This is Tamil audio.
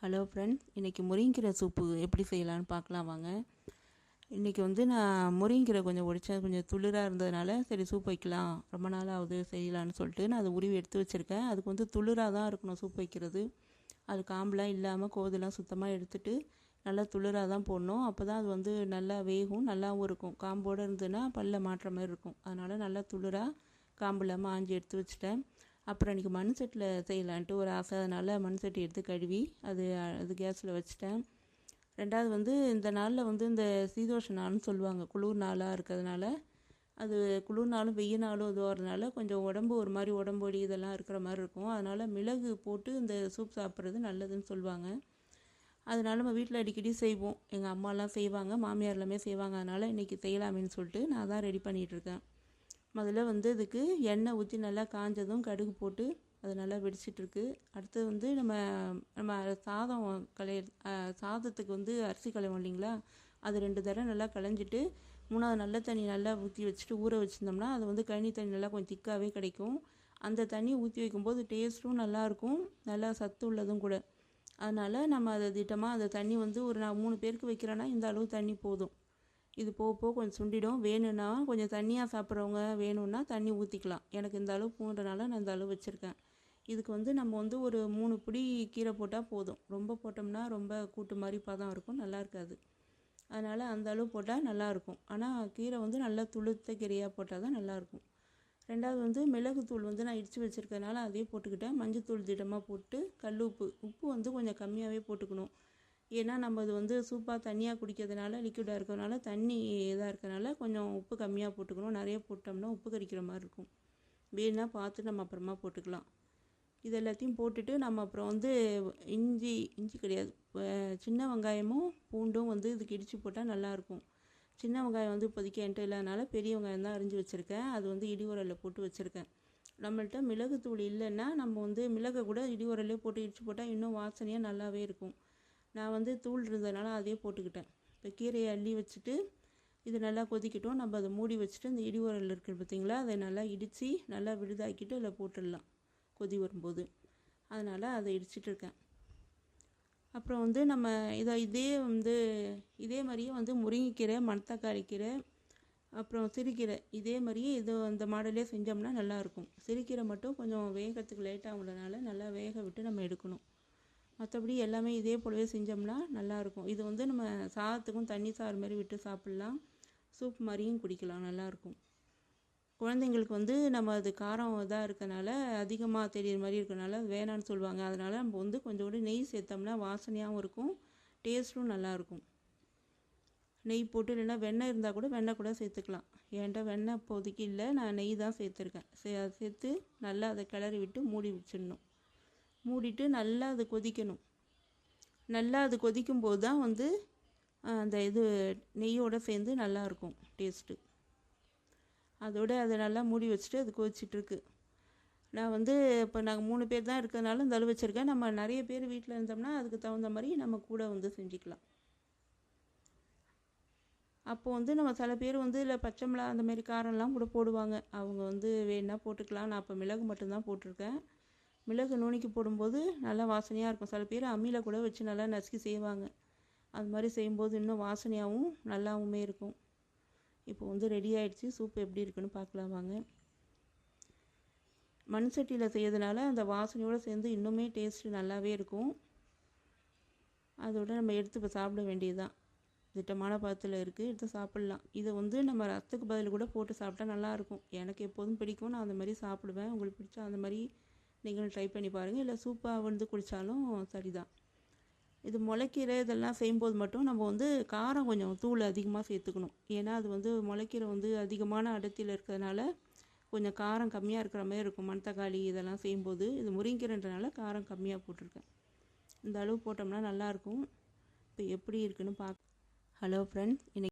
ஹலோ ஃப்ரெண்ட்ஸ், இன்றைக்கி முருங்கீரை சூப்பு எப்படி செய்யலான்னு பார்க்கலாம் வாங்க. இன்றைக்கி வந்து நான் முருங்கீரை கொஞ்சம் ஒடிச்சேன், கொஞ்சம் துளிராக இருந்ததுனால சரி சூப் வைக்கலாம், ரொம்ப நாள் ஆகுது செய்யலான்னு சொல்லிட்டு நான் அதை உருவி எடுத்து வச்சுருக்கேன். அதுக்கு வந்து துளிராக தான் இருக்கணும் சூப் வைக்கிறது. அது காம்பெலாம் இல்லாமல் கோதெல்லாம் சுத்தமாக எடுத்துட்டு நல்லா துளிராக தான் போடணும். அப்போ தான் அது வந்து நல்லா வேகும், நல்லாவும் இருக்கும். காம்போடு இருந்ததுன்னா பல்ல மாட்டுற மாதிரி இருக்கும். அதனால் நல்லா துளிராக காம்பு இல்லாமல் ஆஞ்சி எடுத்து வச்சுட்டேன். அப்புறம் இன்றைக்கி மண் சட்டியில் செய்யலான்ட்டு ஒரு ஆசை, அதனால் மண் சட்டி எடுத்து கழுவி அது கேஸில் வச்சுட்டேன். ரெண்டாவது வந்து இந்த நாளில் வந்து இந்த சீதோஷ நாள்னு சொல்லுவாங்க, குளிர் நாளாக இருக்கிறதுனால, அது குளிர் நாளும் வெயில் நாளும் இதுவாகிறதுனால கொஞ்சம் உடம்பு ஒரு மாதிரி உடம்பொடி இதெல்லாம் இருக்கிற மாதிரி இருக்கும். அதனால் மிளகு போட்டு இந்த சூப் சாப்பிட்றது நல்லதுன்னு சொல்லுவாங்க. அதனால் நம்ம வீட்டில் அடிக்கடி செய்வோம். எங்கள் அம்மாலாம் செய்வாங்க, மாமியார் எல்லாமே செய்வாங்க. அதனால் இன்றைக்கி செய்யலாமேன்னு சொல்லிட்டு நான் தான் ரெடி பண்ணிகிட்ருக்கேன். முதல்ல வந்து இதுக்கு எண்ணெய் ஊற்றி நல்லா காஞ்சதும் கடுகு போட்டு அது நல்லா வெடிச்சிட்ருக்கு. அடுத்தது வந்து நம்ம சாதம் சாதத்துக்கு வந்து அரிசி களைவோம் இல்லைங்களா, அது 2 தடவை நல்லா களைஞ்சிட்டு 3வது நல்ல தண்ணி நல்லா ஊற்றி வச்சுட்டு ஊற வச்சுருந்தோம்னா அது வந்து கழனி தண்ணி நல்லா கொஞ்சம் திக்காகவே கிடைக்கும். அந்த தண்ணி ஊற்றி வைக்கும்போது டேஸ்ட்டும் நல்லாயிருக்கும், நல்லா சத்து உள்ளதும் கூட. அதனால் நம்ம அதை திட்டமாக அந்த தண்ணி வந்து நான் 3 பேருக்கு வைக்கிறேன்னா இந்த அளவு தண்ணி போதும். இது போக கொஞ்சம் சுண்டிடும். வேணும்னா கொஞ்சம் தண்ணியாக சாப்பிட்றவங்க வேணும்னா தண்ணி ஊற்றிக்கலாம். எனக்கு இந்த அளவு பூண்டுறனால நான் இந்த அளவு வச்சுருக்கேன். இதுக்கு வந்து நம்ம வந்து ஒரு 3 பிடி கீரை போட்டால் போதும். ரொம்ப போட்டோம்னா ரொம்ப கூட்டு மாதிரி பதம் இருக்கும், நல்லா இருக்காது. அதனால் அந்த அளவு போட்டால் நல்லாயிருக்கும். ஆனால் கீரை வந்து நல்லா துளுத்த கீரையாக போட்டால் தான் நல்லாயிருக்கும். ரெண்டாவது வந்து மிளகுத்தூள் வந்து நான் இடித்து வச்சுருக்கனால அதையும் போட்டுக்கிட்டேன். மஞ்சத்தூள் திடமாக போட்டு கல் உப்பு வந்து கொஞ்சம் கம்மியாகவே போட்டுக்கணும். ஏன்னா நம்ம இது வந்து சூப்பாக தண்ணியாக குடிக்கிறதுனால லிக்விடாக இருக்கிறதுனால தண்ணி இதாக இருக்கிறதுனால கொஞ்சம் உப்பு கம்மியாக போட்டுக்கணும். நிறைய போட்டோம்னா உப்பு கரிக்கிற மாதிரி இருக்கும். வேணுன்னா பார்த்து நம்ம அப்புறமா போட்டுக்கலாம். இது எல்லாத்தையும் போட்டுட்டு நம்ம அப்புறம் வந்து இஞ்சி கிடையாது, சின்ன வெங்காயமும் பூண்டும் வந்து இதுக்கு இடித்து போட்டால் நல்லாயிருக்கும். சின்ன வெங்காயம் வந்து இப்போதைக்கு என்கிட்ட இல்லாதனால பெரிய வெங்காயம் தான் அரிஞ்சு வச்சுருக்கேன். அது வந்து இடி உரலில் போட்டு வச்சுருக்கேன். நம்மள்கிட்ட மிளகுத்தூள் இல்லைன்னா நம்ம வந்து மிளகை கூட இடி உரல்லே போட்டு இடித்து போட்டால் இன்னும் வாசனையாக நல்லாவே இருக்கும். நான் வந்து தூள் இருந்ததுனால அதையே போட்டுக்கிட்டேன். இப்போ கீரையை அள்ளி வச்சுட்டு இது நல்லா கொதிக்கட்டும். நம்ம அதை மூடி வச்சுட்டு இந்த இடி உரல் இருக்குது பார்த்தீங்களா, அதை நல்லா இடித்து நல்லா விழுதாக்கிட்டு அதில் போட்டுடலாம் கொதி வரும்போது. அதனால் அதை இடிச்சிட்ருக்கேன். அப்புறம் வந்து நம்ம இதே மாதிரியே வந்து முருங்கைக்கீரை, மணத்தக்காளி கீரை, அப்புறம் சிறுகீரை இதே மாதிரியே இந்த மாடலே செஞ்சோம்னா நல்லாயிருக்கும். சிறுகீரை மட்டும் கொஞ்சம் வேகிறதுக்கு லேட்டாக உள்ளனால நல்லா வேக விட்டு நம்ம எடுக்கணும். மற்றபடி எல்லாமே இதே போலவே செஞ்சோம்னா நல்லாயிருக்கும். இது வந்து நம்ம சாதத்துக்கும் தண்ணி சாறு மாதிரி விட்டு சாப்பிட்லாம், சூப் மாதிரியும் குடிக்கலாம், நல்லாயிருக்கும். குழந்தைங்களுக்கு வந்து நம்ம அது காரம் இதாக இருக்கனால அதிகமாக தெரிகிற மாதிரி இருக்கனால வேணான்னு சொல்லுவாங்க. அதனால் நம்ம வந்து கொஞ்சோண்டு நெய் சேர்த்தோம்னா வாசனையாகவும் இருக்கும், டேஸ்ட்டும் நல்லாயிருக்கும். நெய் போட்டு இல்லைன்னா வெண்ணெய் இருந்தால் கூட வெண்ணெய் கூட சேர்த்துக்கலாம். என்கிட்ட வெண்ணெய் இப்போதைக்கு இல்லை, நான் நெய் தான் சேர்த்துருக்கேன். அதை சேர்த்து நல்லா அதை கிளறி விட்டு மூடி வச்சிடணும். மூடிட்டு நல்லா அது கொதிக்கணும். நல்லா அது கொதிக்கும்போது தான் வந்து அந்த நெய்யோடு சேர்ந்து நல்லாயிருக்கும் டேஸ்ட்டு. அதோடு அதை நல்லா மூடி வச்சுட்டு அது கொதிச்சிட்ருக்கு. நான் வந்து இப்போ நாங்கள் 3 பேர் தான் இருக்கிறதுனால இந்த அளவு வச்சுருக்கேன். நம்ம நிறைய பேர் வீட்டில் இருந்தோம்னா அதுக்கு தகுந்த மாதிரி நம்ம கூட வந்து செஞ்சுக்கலாம். அப்போது வந்து நம்ம சில பேர் வந்து இல்லை பச்சை மிளகா அந்த மாதிரி காரம்லாம் கூட போடுவாங்க. அவங்க வந்து வேணா போட்டுக்கலாம். நான் இப்போ மிளகு மட்டும்தான் போட்டிருக்கேன். மிளகு நுணுக்கி போடும்போது நல்லா வாசனையாக இருக்கும். சில பேர் அம்மியில் கூட வச்சு நல்லா நசுக்கி செய்வாங்க. அது மாதிரி செய்யும்போது இன்னும் வாசனையாகவும் நல்லாவுமே இருக்கும். இப்போ வந்து ரெடி ஆகிடுச்சு. சூப் எப்படி இருக்குன்னு பார்க்கலாம் வாங்க. மண் சட்டியில் செய்யறதுனால அந்த வாசனையோடு சேர்ந்து இன்னுமே டேஸ்ட்டு நல்லாவே இருக்கும். அதோட நம்ம எடுத்து இப்போ சாப்பிட வேண்டியது தான். திட்டமான பதத்தில் இருக்குது, எடுத்து சாப்பிட்லாம். இதை வந்து நம்ம ரசத்துக்கு பதில் கூட போட்டு சாப்பிட்டா நல்லாயிருக்கும். எனக்கு எப்போதும் பிடிக்கும், நான் அந்த மாதிரி சாப்பிடுவேன். உங்களுக்கு பிடிச்சா அந்த மாதிரி நீங்களும் ட்ரை பண்ணி பாருங்கள். இல்லை சூப்பாக வந்து குடித்தாலும் சரிதான். இது முளைக்கீரை இதெல்லாம் செய்யும்போது மட்டும் நம்ம வந்து காரம் கொஞ்சம் தூள் அதிகமாக சேர்த்துக்கணும். ஏன்னா அது வந்து முளைக்கீரை வந்து அதிகமான அடர்த்தியில் இருக்கிறதுனால கொஞ்சம் காரம் கம்மியாக இருக்கிற மாதிரி இருக்கும். மணத்தக்காளி இதெல்லாம் செய்யும்போது இது முருங்கீரைன்றனால காரம் கம்மியாக போட்டிருக்கேன். இந்த அளவு போட்டோம்னா நல்லாயிருக்கும். இப்போ எப்படி இருக்குன்னு ஹலோ ஃப்ரெண்ட்ஸ், இன்னைக்கு